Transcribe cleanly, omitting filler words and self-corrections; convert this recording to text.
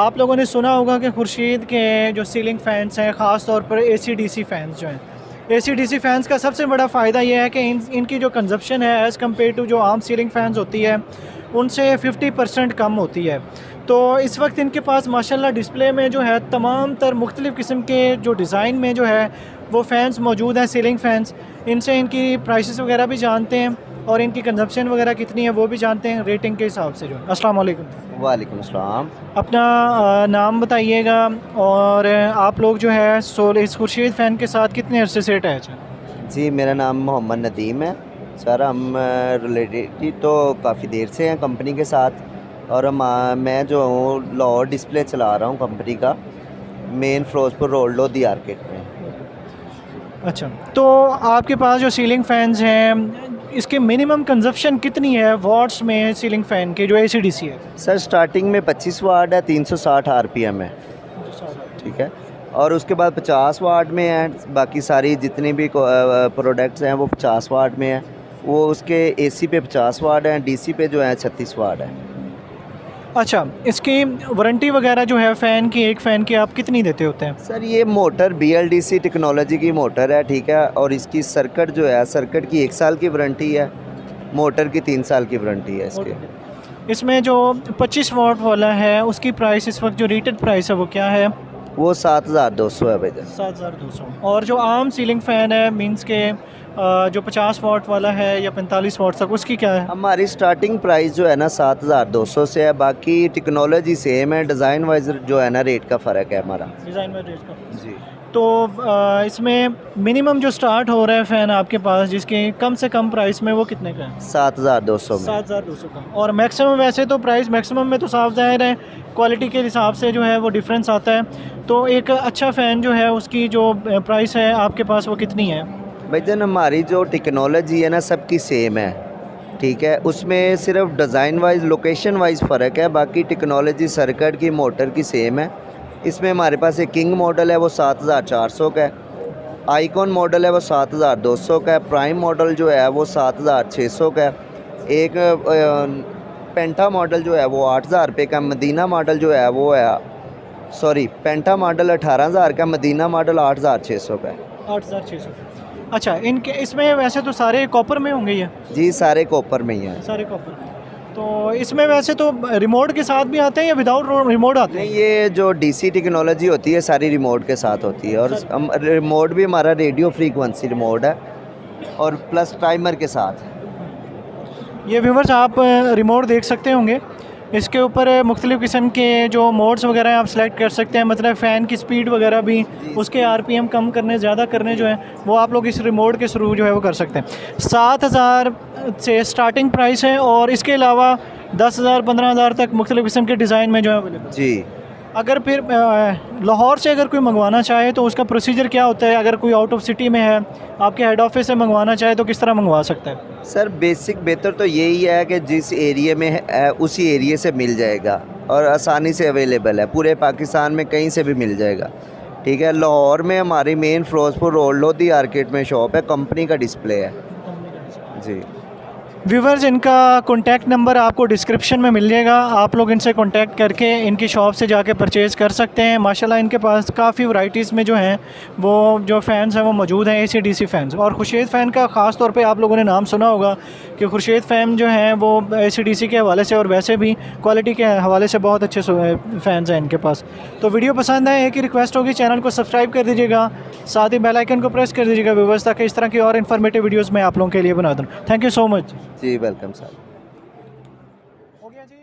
आप लोगों ने सुना होगा कि खुर्शीद के जो सीलिंग फ़ैन्स हैं, ख़ास तौर पर AC/DC फ़ैन्स जो हैं, AC/DC फ़ैन्स का सबसे बड़ा फ़ायदा ये है कि इनकी जो कंजप्शन है एज़ कम्पेयर टू जो आम सीलिंग फ़ैन्स होती है उनसे 50% कम होती है। तो इस वक्त इनके पास माशाल्लाह डिस्प्ले में जो है तमाम तर मुख्तलिफ़ किस्म के जो डिज़ाइन में जो है वो फ़ैन्स मौजूद हैं, सीलिंग फ़ैन्स। इनसे इनकी प्राइसेस वगैरह भी जानते हैं और इनकी कंजप्शन वगैरह कितनी है वो भी जानते हैं रेटिंग के हिसाब से जो है। अस्सलाम वालेकुम। वालेकुम अस्सलाम। अपना नाम बताइएगा और आप लोग जो है इस खुर्शीद फ़ैन के साथ कितने अरसे से अटैच हैं? जी, मेरा नाम मोहम्मद नदीम है। सर हम रिलेटेड तो काफ़ी देर से हैं कंपनी के साथ और मैं जो हूँ लाहौर डिस्प्ले चला रहा हूँ कंपनी का, main Firozpur road Lodhi market में। अच्छा, तो आपके पास जो सीलिंग फ़ैन्स हैं इसकी मिनिमम कंजप्शन कितनी है वॉट्स में सीलिंग फ़ैन की जो AC/DC है? सर स्टार्टिंग में 25 वाट है, 360 RPM है, ठीक है। और उसके बाद 50 वाट में है, बाकी सारी जितनी भी प्रोडक्ट्स हैं वो 50 वाट में है। वो उसके AC पे 50 वाट हैं, DC पे जो है 36 वाट है। अच्छा, इसकी वारंटी वगैरह जो है फ़ैन की, एक फ़ैन की आप कितनी देते होते हैं? सर ये मोटर BLDC टेक्नोलॉजी की मोटर है, ठीक है। और इसकी सर्किट जो है, सर्किट की 1 साल की वारंटी है, मोटर की 3 साल की वारंटी है इसके। इसमें जो 25 वाट वाला है उसकी प्राइस इस वक्त जो रेटेड प्राइस है वो क्या है? वो 7200 है भैया। 7200। और जो आम सीलिंग फ़ैन है मींस के जो 50 वाट वाला है या 45 वाट तक उसकी क्या है? हमारी स्टार्टिंग प्राइस जो है ना 7200 से है, बाकी टेक्नोलॉजी सेम है, डिज़ाइन वाइज जो है ना रेट का फ़र्क है हमारा। डिज़ाइन में रेट का। जी। तो इसमें मिनिमम जो स्टार्ट हो रहा है फ़ैन आपके पास जिसकी कम से कम प्राइस में वो कितने का है? 7200 में। 7200 का। और मैक्सिमम वैसे तो प्राइस मैक्सिमम में तो साफ ज़ाहिर है क्वालिटी के हिसाब से जो है वो डिफरेंस आता है। तो एक अच्छा फ़ैन जो है उसकी जो प्राइस है आपके पास वो कितनी है? भाईजान हमारी जो टेक्नोलॉजी है ना सबकी सेम है, ठीक है। उसमें सिर्फ डिज़ाइन वाइज लोकेशन वाइज फ़र्क है, बाकी टेक्नोलॉजी सर्किट की मोटर की सेम है। इसमें हमारे पास एक किंग मॉडल है वो 7400 का है, आइकॉन मॉडल है वो 7200 का है, प्राइम मॉडल जो है वो 7600 का है, एक पेंटा मॉडल जो है वो 8000 रुपये का, मदीना मॉडल जो है वो है पेंटा मॉडल 18000 का, मदीना मॉडल 8600 का है। 8600। अच्छा, इनके इसमें वैसे तो सारे कॉपर में होंगे ये? जी सारे कॉपर में ही हैं। सारे कॉपर। तो इसमें वैसे तो रिमोट के साथ भी आते हैं या विदाउट रिमोट आते हैं? नहीं, ये जो DC टेक्नोलॉजी होती है सारी रिमोट के साथ होती है। और हम रिमोट भी हमारा रेडियो फ्रीक्वेंसी रिमोट है और प्लस टाइमर के साथ। ये व्यूवर्स आप रिमोट देख सकते होंगे, इसके ऊपर मुख्तलिफ़ किस्म के जो मोड्स वगैरह आप सेलेक्ट कर सकते हैं, मतलब फ़ैन की स्पीड वगैरह भी, उसके RPM कम करने ज़्यादा करने जो है वो आप लोग इस रिमोट के थ्रू जो है वो कर सकते हैं। 7000 से स्टार्टिंग प्राइस है और इसके अलावा 10,000 15,000 तक मुख्तलिफ़ किस्म के डिज़ाइन में जो है अवेलेबल। जी। अगर फिर लाहौर से अगर कोई मंगवाना चाहे तो उसका प्रोसीजर क्या होता है? अगर कोई आउट ऑफ सिटी में है, आपके हेड ऑफिस से मंगवाना चाहे तो किस तरह मंगवा सकता है? सर बेसिक बेहतर तो यही है कि जिस एरिया में है उसी एरिया से मिल जाएगा और आसानी से अवेलेबल है, पूरे पाकिस्तान में कहीं से भी मिल जाएगा, ठीक है। लाहौर में हमारी main Firozpur road Lodhi market में शॉप है, कंपनी का डिस्प्ले है। जी। व्यूवर्स इनका कॉन्टैक्ट नंबर आपको डिस्क्रिप्शन में मिल जाएगा, आप लोग इनसे कॉन्टैक्ट करके इनकी शॉप से जाके परचेज़ कर सकते हैं। माशाल्लाह इनके पास काफ़ी वैरायटीज़ में जो हैं वो जो फ़ैन्स हैं वो मौजूद हैं, AC/DC फ़ैन्स। और खुर्शीद फ़ैन का ख़ास तौर पे आप लोगों ने नाम सुना होगा कि खुर्शीद फ़ैन जो हैं वो AC/DC के हवाले से और वैसे भी क्वालिटी के हवाले से बहुत अच्छे फ़ैन्स हैं इनके पास। तो वीडियो पसंद है एक ही रिक्वेस्ट होगी, चैनल को सब्सक्राइब कर दीजिएगा, साथ ही बेल आइकन को प्रेस कर दीजिएगा व्यूवर्स, ताकि इस तरह की और इन्फॉर्मेटिव वीडियोज़ मैं आप लोगों के लिए बना दूँ। Thank you so much. जी वेलकम सर। हो गया जी।